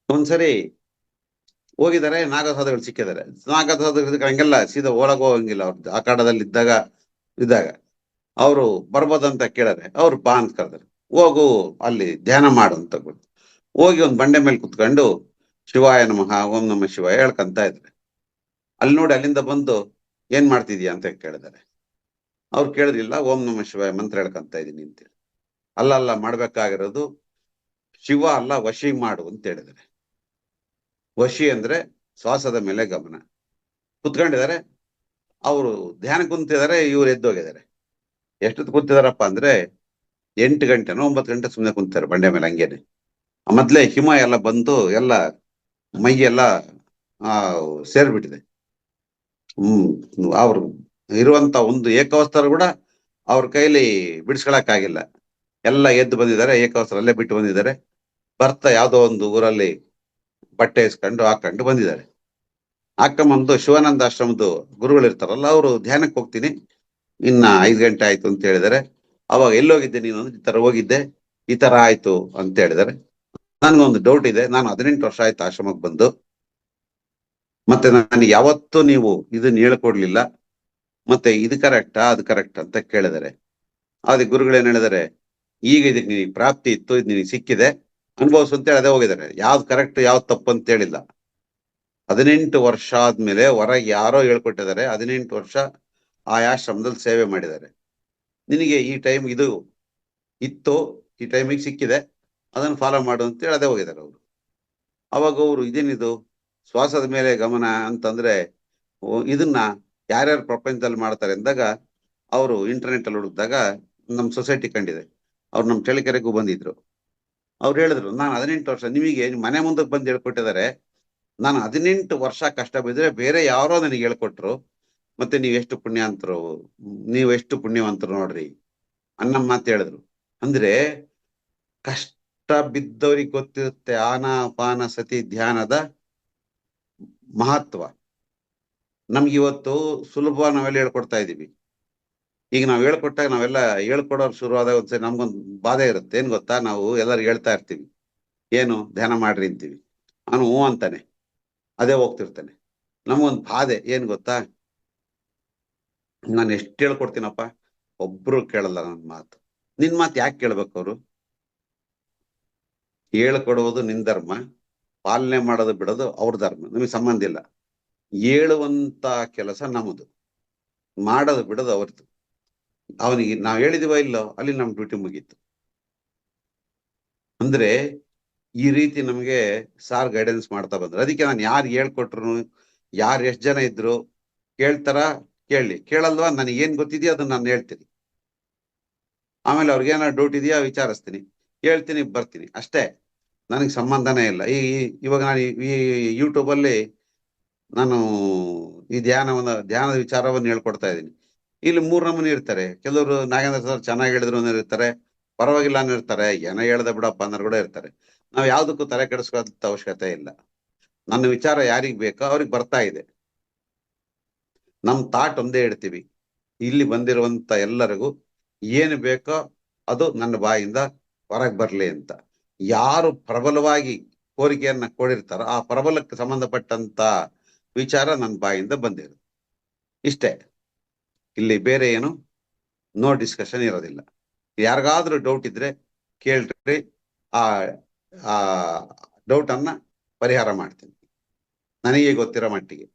ಒಂದ್ಸರಿ ಹೋಗಿದ್ದಾರೆ, ನಾಗಸಾಧುಗಳು ಸಿಕ್ಕಿದ್ದಾರೆ. ನಾಗಸಾಧುಗಳು ಹಂಗೆಲ್ಲ ಸೀದಾ ಒಳಗೆ ಹೋಗಂಗಿಲ್ಲ, ಅವ್ರ ಆಕಾಡದಲ್ಲಿ ಇದ್ದಾಗ ಅವರು ಬರ್ಬೋದಂತ ಕೇಳಿದ್ರೆ ಅವ್ರು ಬಾ ಅಂತ ಕರೆದ್ರು. ಹೋಗು ಅಲ್ಲಿ ಧ್ಯಾನ ಮಾಡು ಅಂತ ಹೋಗಿ ಒಂದ್ ಬಂಡೆ ಮೇಲೆ ಕುತ್ಕೊಂಡು ಶಿವಾಯ ನಮಃ ಓಂ ನಮಃ ಶಿವಾಯ ಹೇಳ್ಕಂತ ಇದ್ರೆ, ಅಲ್ಲಿ ನೋಡಿ ಅಲ್ಲಿಂದ ಬಂದು ಏನ್ ಮಾಡ್ತಿದ್ಯಾ ಅಂತ ಕೇಳಿದಾರೆ. ಅವ್ರು ಕೇಳಿದ್ರಿಲ್ಲ, ಓಂ ನಮಃ ಶಿವಾಯ ಮಂತ್ರ ಹೇಳ್ಕಂತ ಇದೀನಿ ಅಂತೇಳಿ. ಅಲ್ಲ ಮಾಡ್ಬೇಕಾಗಿರೋದು ಶಿವ ಅಲ್ಲ, ವಶಿ ಮಾಡು ಅಂತ ಹೇಳಿದ್ದಾರೆ. ವಶಿ ಅಂದ್ರೆ ಶ್ವಾಸದ ಮೇಲೆ ಗಮನ. ಕುತ್ಕೊಂಡಿದ್ದಾರೆ, ಅವರು ಧ್ಯಾನ ಕುಂತಿದ್ದಾರೆ, ಇವ್ರು ಎದ್ದೋಗಿದ್ದಾರೆ. ಎಷ್ಟೊತ್ತು ಕೂತಿದಾರಪ್ಪ ಅಂದ್ರೆ 8 ಗಂಟೆನೋ 9 ಗಂಟೆ ಸುಮ್ಮನೆ ಕುಂತಾರೆ ಬಂಡೆ ಮೇಲೆ ಹಂಗೇನೆ. ಮೊದ್ಲೇ ಹಿಮ ಎಲ್ಲ ಬಂದು ಎಲ್ಲ ಮೈ ಎಲ್ಲ ಸೇರ್ಬಿಟ್ಟಿದೆ. ಅವ್ರು ಇರುವಂತ ಒಂದು ಏಕವಸ್ತ್ರ ಕೂಡ ಅವ್ರ ಕೈಲಿ ಬಿಡಿಸ್ಕೊಳಕ್ ಆಗಿಲ್ಲ. ಎಲ್ಲ ಎದ್ದು ಬಂದಿದ್ದಾರೆ, ಏಕವಸ್ತ್ರ ಅಲ್ಲೇ ಬಿಟ್ಟು ಬಂದಿದ್ದಾರೆ. ಬರ್ತಾ ಯಾವ್ದೋ ಒಂದು ಊರಲ್ಲಿ ಬಟ್ಟೆ ಇಸ್ಕೊಂಡು ಹಾಕೊಂಡು ಬಂದಿದ್ದಾರೆ. ಹಾಕೊಂಬಂದು ಶಿವಾನಂದ ಆಶ್ರಮದ ಗುರುಗಳು ಇರ್ತಾರಲ್ಲ, ಅವರು ಧ್ಯಾನಕ್ಕೆ ಹೋಗ್ತೀನಿ, ಇನ್ನ 5 ಗಂಟೆ ಆಯ್ತು ಅಂತ ಹೇಳಿದಾರೆ. ಅವಾಗ ಎಲ್ಲೋಗಿದ್ದೆ ನೀನು, ಈ ತರ ಹೋಗಿದ್ದೆ, ಈ ತರ ಆಯ್ತು ಅಂತ ಹೇಳಿದಾರೆ. ನನ್ಗೊಂದು ಡೌಟ್ ಇದೆ, ನಾನು 18 ವರ್ಷ ಆಯ್ತು ಆಶ್ರಮಕ್ಕೆ ಬಂದು, ಮತ್ತೆ ನನಗೆ ಯಾವತ್ತೂ ನೀವು ಇದನ್ನ ಹೇಳ್ಕೊಡ್ಲಿಲ್ಲ, ಮತ್ತೆ ಇದು ಕರೆಕ್ಟಾ ಅದು ಕರೆಕ್ಟ್ ಅಂತ ಕೇಳಿದಾರೆ. ಅದಕ್ಕೆ ಗುರುಗಳೇನ್ ಹೇಳಿದಾರೆ, ಈಗ ಇದಕ್ಕೆ ನಿನಗೆ ಪ್ರಾಪ್ತಿ ಇತ್ತು, ಇದು ನಿನಗೆ ಸಿಕ್ಕಿದೆ, ಅನುಭವಿಸು ಅಂತೇಳಿ ಅದೇ ಹೋಗಿದ್ದಾರೆ. ಯಾವ್ದು ಕರೆಕ್ಟ್ ಯಾವ್ದು ತಪ್ಪು ಅಂತ ಹೇಳಿಲ್ಲ. 18 ವರ್ಷ ಆದ್ಮೇಲೆ ಹೊರಗೆ ಯಾರೋ ಹೇಳ್ಕೊಟ್ಟಿದ್ದಾರೆ, 18 ವರ್ಷ ಆ ಆಶ್ರಮದಲ್ಲಿ ಸೇವೆ ಮಾಡಿದ್ದಾರೆ. ನಿನಗೆ ಈ ಟೈಮ್ ಇದು ಇತ್ತು, ಈ ಟೈಮಿಗೆ ಸಿಕ್ಕಿದೆ, ಅದನ್ನು ಫಾಲೋ ಮಾಡು ಅಂತೇಳಿ ಅದೇ ಹೋಗಿದ್ದಾರೆ ಅವರು. ಅವಾಗ ಅವರು ಇದೇನಿದು ಶ್ವಾಸದ ಮೇಲೆ ಗಮನ ಅಂತಂದ್ರೆ ಇದನ್ನ ಯಾರ್ಯಾರು ಪ್ರಪಂಚದಲ್ಲಿ ಮಾಡ್ತಾರೆ ಅಂದಾಗ ಅವರು ಇಂಟರ್ನೆಟ್ ಅಲ್ಲಿ ಹುಡುಕಿದಾಗ ನಮ್ಮ ಸೊಸೈಟಿ ಕಂಡಿದೆ. ಅವ್ರು ನಮ್ಮ ಚಳ್ಳಕೆರೆಗೂ ಬಂದಿದ್ರು. ಅವ್ರು ಹೇಳಿದ್ರು, ನಾನು 18 ವರ್ಷ, ನಿಮಗೆ ಮನೆ ಮುಂದಕ್ಕೆ ಬಂದು ಹೇಳ್ಕೊಟ್ಟಿದ್ದಾರೆ, ನಾನು 18 ವರ್ಷ ಕಷ್ಟ ಬಿದ್ದರೆ ಬೇರೆ ಯಾರೋ ನನಗೆ ಹೇಳ್ಕೊಟ್ರು, ಮತ್ತೆ ನೀವೆಷ್ಟು ಪುಣ್ಯಾಂತರು, ನೀವೆಷ್ಟು ಪುಣ್ಯವಂತರು ನೋಡ್ರಿ ಅನ್ನೋ ಮಾತು ಹೇಳಿದ್ರು. ಅಂದ್ರೆ ಕಷ್ಟ ಬಿದ್ದವ್ರಿಗೆ ಗೊತ್ತಿರುತ್ತೆ ಆನಾಪಾನ ಸತಿ ಧ್ಯಾನದ ಮಹತ್ವ. ನಮ್ಗೆ ಇವತ್ತು ಸುಲಭ ನಾವೆಲ್ಲ ಹೇಳ್ಕೊಡ್ತಾ ಇದೀವಿ. ಈಗ ನಾವ್ ಹೇಳ್ಕೊಟ್ಟಾಗ ನಾವೆಲ್ಲ ಹೇಳ್ಕೊಡೋರು ಶುರುವಾದಾಗ ಒಂದ್ಸರಿ ನಮ್ಗೊಂದು ಬಾಧೆ ಇರುತ್ತೆ. ಏನ್ ಗೊತ್ತಾ, ನಾವು ಎಲ್ಲರೂ ಹೇಳ್ತಾ ಇರ್ತೀವಿ, ಏನು ಧ್ಯಾನ ಮಾಡ್ರಿ ಅಂತೀವಿ, ಅವನು ಹ್ಞೂ ಅಂತಾನೆ, ಅದೇ ಹೋಗ್ತಿರ್ತಾನೆ. ನಮ್ಗೊಂದು ಬಾಧೆ ಏನ್ ಗೊತ್ತಾ, ನಾನು ಎಷ್ಟು ಹೇಳ್ಕೊಡ್ತೀನಪ್ಪ, ಒಬ್ರು ಕೇಳಲ್ಲ ನನ್ನ ಮಾತು. ನಿನ್ ಮಾತು ಯಾಕೆ ಕೇಳ್ಬೇಕು ಅವರು? ಹೇಳ್ಕೊಡುವುದು ನಿನ್ ಧರ್ಮ, ಪಾಲನೆ ಮಾಡೋದು ಬಿಡೋದು ಅವ್ರ ಧರ್ಮ, ನಮಗೆ ಸಂಬಂಧ ಇಲ್ಲ. ಹೇಳುವಂತ ಕೆಲಸ ನಮ್ಮದು, ಮಾಡೋದು ಬಿಡೋದು ಅವ್ರದ್ದು. ಅವನಿಗೆ ನಾವ್ ಹೇಳಿದೀವ ಇಲ್ಲೋ, ಅಲ್ಲಿ ನಮ್ ಡ್ಯೂಟಿ ಮುಗೀತು. ಅಂದ್ರೆ ಈ ರೀತಿ ನಮಗೆ ಸಾರ್ ಗೈಡೆನ್ಸ್ ಮಾಡ್ತಾ ಬಂದ್ರು. ಅದಕ್ಕೆ ನಾನು ಯಾರು ಹೇಳ್ಕೊಟ್ರು, ಯಾರು ಎಷ್ಟು ಜನ ಇದ್ರು ಕೇಳ್ತಾರ ಕೇಳಿ, ಕೇಳಲ್ವಾ ನನಗೆ ಏನ್ ಗೊತ್ತಿದೆಯೋ ಅದನ್ನ ನಾನು ಹೇಳ್ತೀನಿ. ಆಮೇಲೆ ಅವ್ರಿಗೇನಾದ್ರು ಡೌಟ್ ಇದೆಯಾ ವಿಚಾರಿಸ್ತೀನಿ, ಹೇಳ್ತೀನಿ, ಬರ್ತೀನಿ, ಅಷ್ಟೇ. ನನಗೆ ಸಂಬಂಧನೇ ಇಲ್ಲ. ಇವಾಗ ನಾನು ಈ ಯೂಟ್ಯೂಬ್ ಅಲ್ಲಿ ನಾನು ಈ ಧ್ಯಾನದ ವಿಚಾರವನ್ನು ಹೇಳ್ಕೊಡ್ತಾ ಇದ್ದೀನಿ. ಇಲ್ಲಿ 3 ನಮೂನಿ ಇರ್ತಾರೆ. ಕೆಲವರು ನಾಗೇಂದ್ರ ಸರ್ ಚೆನ್ನಾಗಿ ಹೇಳಿದ್ರು ಅನ್ನೋರು ಇರ್ತಾರೆ, ಪರವಾಗಿಲ್ಲ ಅನ್ನೋ ಇರ್ತಾರೆ, ಏನೋ ಹೇಳ್ದ ಬಿಡಪ್ಪ ಅನ್ನೋರು ಕೂಡ ಇರ್ತಾರೆ. ನಾವ್ ಯಾವ್ದಕ್ಕೂ ತಲೆ ಕೆಡಿಸ್ಕೋತ ಅವಶ್ಯಕತೆ ಇಲ್ಲ. ನನ್ನ ವಿಚಾರ ಯಾರಿಗ್ ಬೇಕೋ ಅವ್ರಿಗೆ ಬರ್ತಾ ಇದೆ. ನಮ್ ಥಾಟ್ ಒಂದೇ ಇಡ್ತೀವಿ, ಇಲ್ಲಿ ಬಂದಿರುವಂತ ಎಲ್ಲರಿಗೂ ಏನು ಬೇಕೋ ಅದು ನನ್ನ ಬಾಯಿಂದ ಹೊರಗೆ ಬರ್ಲಿ ಅಂತ. ಯಾರು ಪ್ರಬಲವಾಗಿ ಕೋರಿಕೆಯನ್ನ ಕೊಡಿರ್ತಾರೋ ಆ ಪ್ರಬಲಕ್ಕೆ ಸಂಬಂಧಪಟ್ಟಂತ ವಿಚಾರ ನನ್ನ ಬಾಯಿಂದ ಬಂದಿರುತ್ತೆ. ಇಷ್ಟೇ, ಇಲ್ಲಿ ಬೇರೆ ಏನು ನೋ ಡಿಸ್ಕಷನ್ ಇರೋದಿಲ್ಲ. ಯಾರಿಗಾದ್ರೂ ಡೌಟ್ ಇದ್ರೆ ಕೇಳ್ರಿ, ಆ ಆ ಡೌಟ್ ಅನ್ನ ಪರಿಹಾರ ಮಾಡ್ತೀನಿ ನನಗೆ ಗೊತ್ತಿರೋ ಮಟ್ಟಿಗೆ.